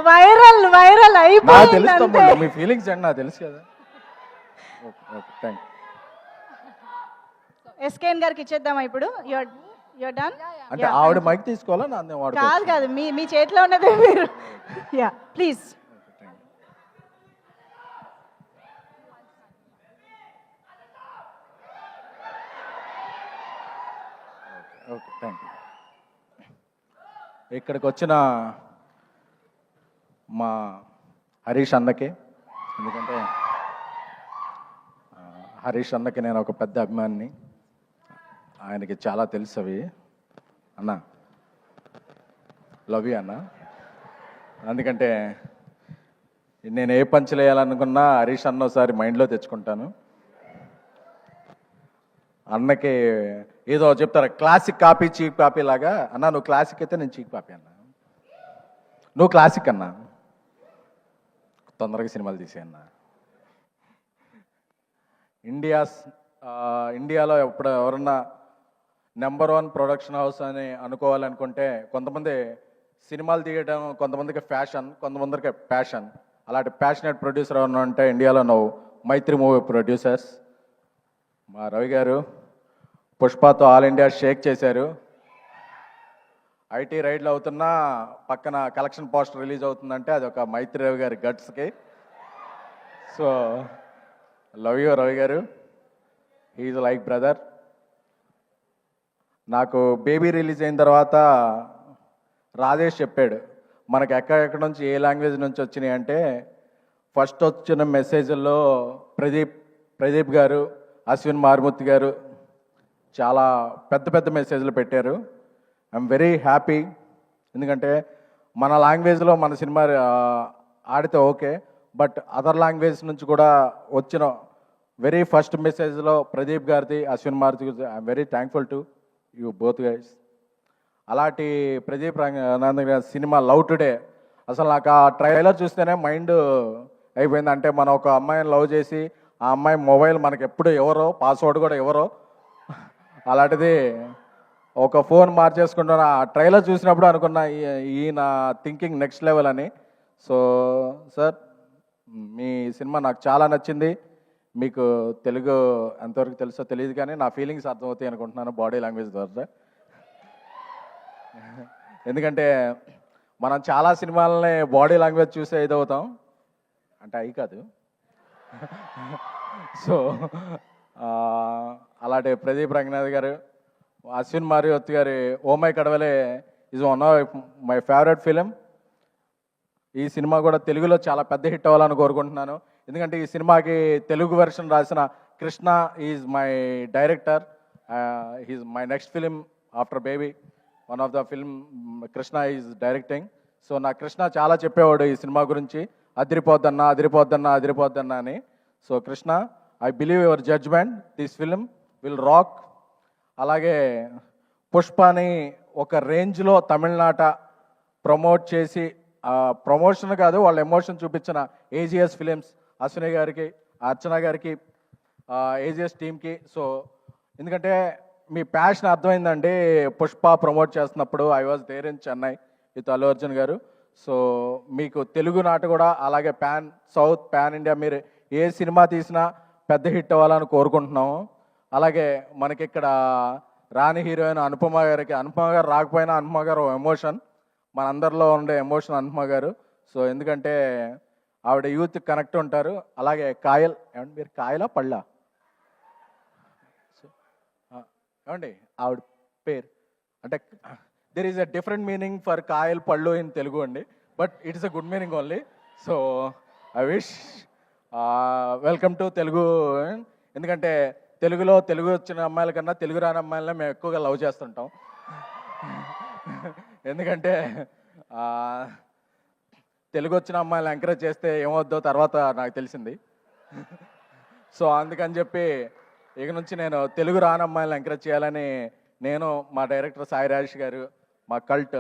Viral viral నాకు అయిపోయింది తెలుసు అంతే. తమ్ముడు, మీ ఫీలింగ్స్ అండి నాకు తెలుసు కదా. ఓకే ఓకే థ్యాంక్ ఎస్కేఎన్ గారికి ఇచ్చేద్దామా ఇప్పుడు? Your done. అంటే ఆవిడ మైక్ తీసుకోవాలా నా వాడు కాదు కాదు, మీ మీ చేతిలో ఉన్నదే మీరు. Yeah please. Okay thank you. ఇక్కడికి వచ్చిన మా హరీష్ అన్నకి, ఎందుకంటే హరీష్ అన్నకి నేను ఒక పెద్ద అభిమానిని, ఆయనకి చాలా తెలుసు అవి. అన్న లవ్ యూ అన్న. ఎందుకంటే నేను ఏ పంచులు వేయాలనుకున్నా హరీష్ అన్న ఒకసారి మైండ్లో తెచ్చుకుంటాను. అన్నకి ఏదో చెప్తారు క్లాసిక్ కాపీ చీప్ కాపీ లాగా, అన్న నువ్వు క్లాసిక్ అయితే నేను చీప్ కాపీ అన్న, నువ్వు క్లాసిక్ అన్నా, తొందరగా సినిమాలు తీసేయన్నా. ఇండియాలో ఎప్పుడు ఎవరన్నా నెంబర్ 1 ప్రొడక్షన్ హౌస్ అని అనుకోవాలనుకుంటే కొంతమంది సినిమాలు తీయడం, కొంతమందికి ఫ్యాషన్, కొంతమందికి ప్యాషన్. అలాంటి ప్యాషనేట్ ప్రొడ్యూసర్ ఎవరన్నా అంటే ఇండియాలో నువ్వు మైత్రి మూవీ ప్రొడ్యూసర్స్. మా రవి గారు పుష్పతో ఆల్ ఇండియా షేక్ చేశారు. ఐటీ రైడ్లు అవుతున్నా పక్కన కలెక్షన్ పోస్టర్ రిలీజ్ అవుతుందంటే అది ఒక మైత్రి రవి గారి గట్స్కి. సో లవ్ యూ రవి గారు, హీఈ్ లైక్ బ్రదర్. నాకు బేబీ రిలీజ్ అయిన తర్వాత రాజేష్ చెప్పాడు మనకు ఎక్కడెక్కడ నుంచి ఏ లాంగ్వేజ్ నుంచి వచ్చినాయి అంటే, ఫస్ట్ వచ్చిన మెసేజ్ల్లో ప్రదీప్ గారు, అశ్విన్ మారుమూర్తి గారు చాలా పెద్ద పెద్ద మెసేజ్లు పెట్టారు. I'm very happy. ఎందుకంటే మన లాంగ్వేజ్లో మన సినిమా ఆడితే ఓకే, బట్ అదర్ లాంగ్వేజ్ నుంచి కూడా వచ్చిన వెరీ ఫస్ట్ మెసేజ్లో ప్రదీప్ గారిది, అశ్విన్ మారుతి గారిది, I'm very thankful to you both guys. అలాంటి ప్రదీప్ రంగనాథ్ గారి సినిమా లవ్ టుడే, అసలు నాకు ఆ ట్రైలర్ చూస్తేనే మైండ్ అయిపోయింది. అంటే మనం ఒక అమ్మాయిని లవ్ చేసి ఆ అమ్మాయి మొబైల్ మనకి ఎప్పుడు ఎవరో, పాస్వర్డ్ కూడా ఎవరో, అలాంటిది ఒక ఫోన్ మార్చేసుకుంటున్న ఆ ట్రైలర్ చూసినప్పుడు అనుకున్నా ఈయన థింకింగ్ నెక్స్ట్ లెవెల్ అని. సో సార్ మీ సినిమా నాకు చాలా నచ్చింది. మీకు తెలుగు ఎంతవరకు తెలుసో తెలియదు కానీ నా ఫీలింగ్స్ అర్థమవుతాయి అనుకుంటున్నాను బాడీ లాంగ్వేజ్ ద్వారా. ఎందుకంటే మనం చాలా సినిమాలని బాడీ లాంగ్వేజ్ చూసే ఇదవుతాం, అంటే అవి కాదు. సో అలాంటి ప్రదీప్ రంగనాథ్ గారు, అశ్విన్ మారుతి గారి oh my Kadavule is one of my favourite film. ఈ సినిమా కూడా తెలుగులో చాలా పెద్ద హిట్ అవ్వాలని కోరుకుంటున్నాను. ఎందుకంటే ఈ సినిమాకి తెలుగు వెర్షన్ రాసిన Krishna is my director. He's my next film after Baby. One of the film Krishna is directing. So నా కృష్ణ చాలా చెప్పేవాడు ఈ సినిమా గురించి, అదిరిపోద్దన్నా అదిరిపోద్దన్నా అదిరిపోద్దన్నా అని. So Krishna, I believe your judgement, this film will rock. అలాగే పుష్పని ఒక రేంజ్లో తమిళనాట ప్రమోట్ చేసి, ప్రమోషన్ కాదు వాళ్ళ ఎమోషన్ చూపించిన ఏజిఎస్ ఫిలిమ్స్, అశ్విని గారికి, అర్చన గారికి, ఏజిఎస్ టీమ్కి. సో ఎందుకంటే మీ ప్యాషన్ అర్థమైందండి. పుష్ప ప్రమోట్ చేస్తున్నప్పుడు I was there in Chennai with Allu Arjun గారు. సో మీకు తెలుగు నాట కూడా అలాగే పాన్ సౌత్, పాన్ ఇండియా మీరు ఏ సినిమా తీసినా పెద్ద హిట్ అవ్వాలని కోరుకుంటున్నాము. అలాగే మనకి ఇక్కడ రాణి హీరోయిన్ అనుపమ గారికి, అనుపమ గారు రాకపోయినా అనుపమ గారు ఎమోషన్, మనందరిలో ఉండే ఎమోషన్ అనుపమ గారు. సో ఎందుకంటే ఆవిడ యూత్ కనెక్ట్ ఉంటారు. అలాగే కాయల్, ఏమండి మీరు కాయలా పళ్ళా? ఏమండి ఆవిడ పేరు అంటే there is a different meaning for Kayal పళ్ళు ఇన్ తెలుగు అండి, but it is a good meaning only. So I wish welcome to Telugu. ఎందుకంటే తెలుగు వచ్చిన అమ్మాయిల కన్నా తెలుగు రాని అమ్మాయిలనే మేము ఎక్కువగా లవ్ చేస్తుంటాం. ఎందుకంటే తెలుగు వచ్చిన అమ్మాయిలు ఎంకరేజ్ చేస్తే ఏమవుద్దో తర్వాత నాకు తెలిసింది. సో అందుకని చెప్పి ఇక నుంచి నేను తెలుగు రాని అమ్మాయిలను ఎంకరేజ్ చేయాలని నేను, మా డైరెక్టర్ సాయి రాజేష్ గారు, మా కల్ట్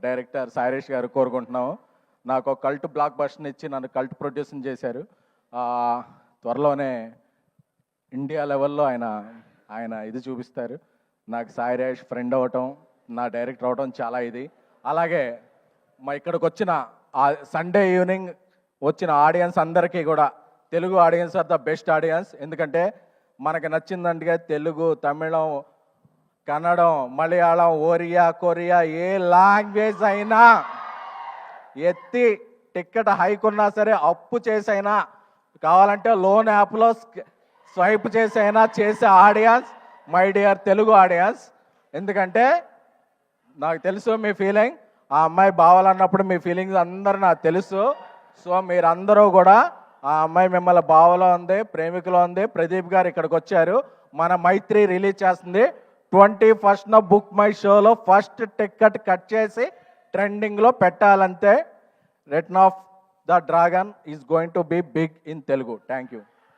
డైరెక్టర్ సాయి రాజేష్ గారు కోరుకుంటున్నాము. నాకు ఒక కల్ట్ బ్లాక్ బస్టర్ని ఇచ్చి నన్ను కల్ట్ ప్రొడ్యూసింగ్ చేశారు. త్వరలోనే ఇండియా లెవెల్లో ఆయన ఇది చూపిస్తారు. నాకు సాయి రాజేష్ ఫ్రెండ్ అవ్వటం, నా డైరెక్టర్ అవ్వటం చాలా ఇది. అలాగే మా ఇక్కడికి వచ్చిన ఆ సండే ఈవినింగ్ వచ్చిన ఆడియన్స్ అందరికీ కూడా Telugu audience are the best audience. ఎందుకంటే మనకి నచ్చిందంటే తెలుగు, తమిళం, కన్నడం, మలయాళం, ఒరియా, కొరియా ఏ లాంగ్వేజ్ అయినా ఎత్తి టికెట్ హైక్ ఉన్నా సరే అప్పు చేసైనా కావాలంటే లోన్ యాప్లో స్వైప్ చేసైనా చేసే audience my dear Telugu audience. ఎందుకంటే నాకు తెలుసు మీ ఫీలింగ్, ఆ అమ్మాయి బావాలన్నప్పుడు మీ ఫీలింగ్స్ అందరూ నాకు తెలుసు. సో మీరందరూ కూడా ఆ అమ్మాయి మిమ్మల్ని బావలో ఉంది, ప్రేమికులో ఉంది. ప్రదీప్ గారు ఇక్కడికి వచ్చారు, మన మైత్రి రిలీజ్ చేస్తుంది 21st బుక్ మై షోలో ఫస్ట్ టికెట్ కట్ చేసి ట్రెండింగ్లో పెట్టాలంతే. Return of the dragon is going to be big in Telugu. Thank you.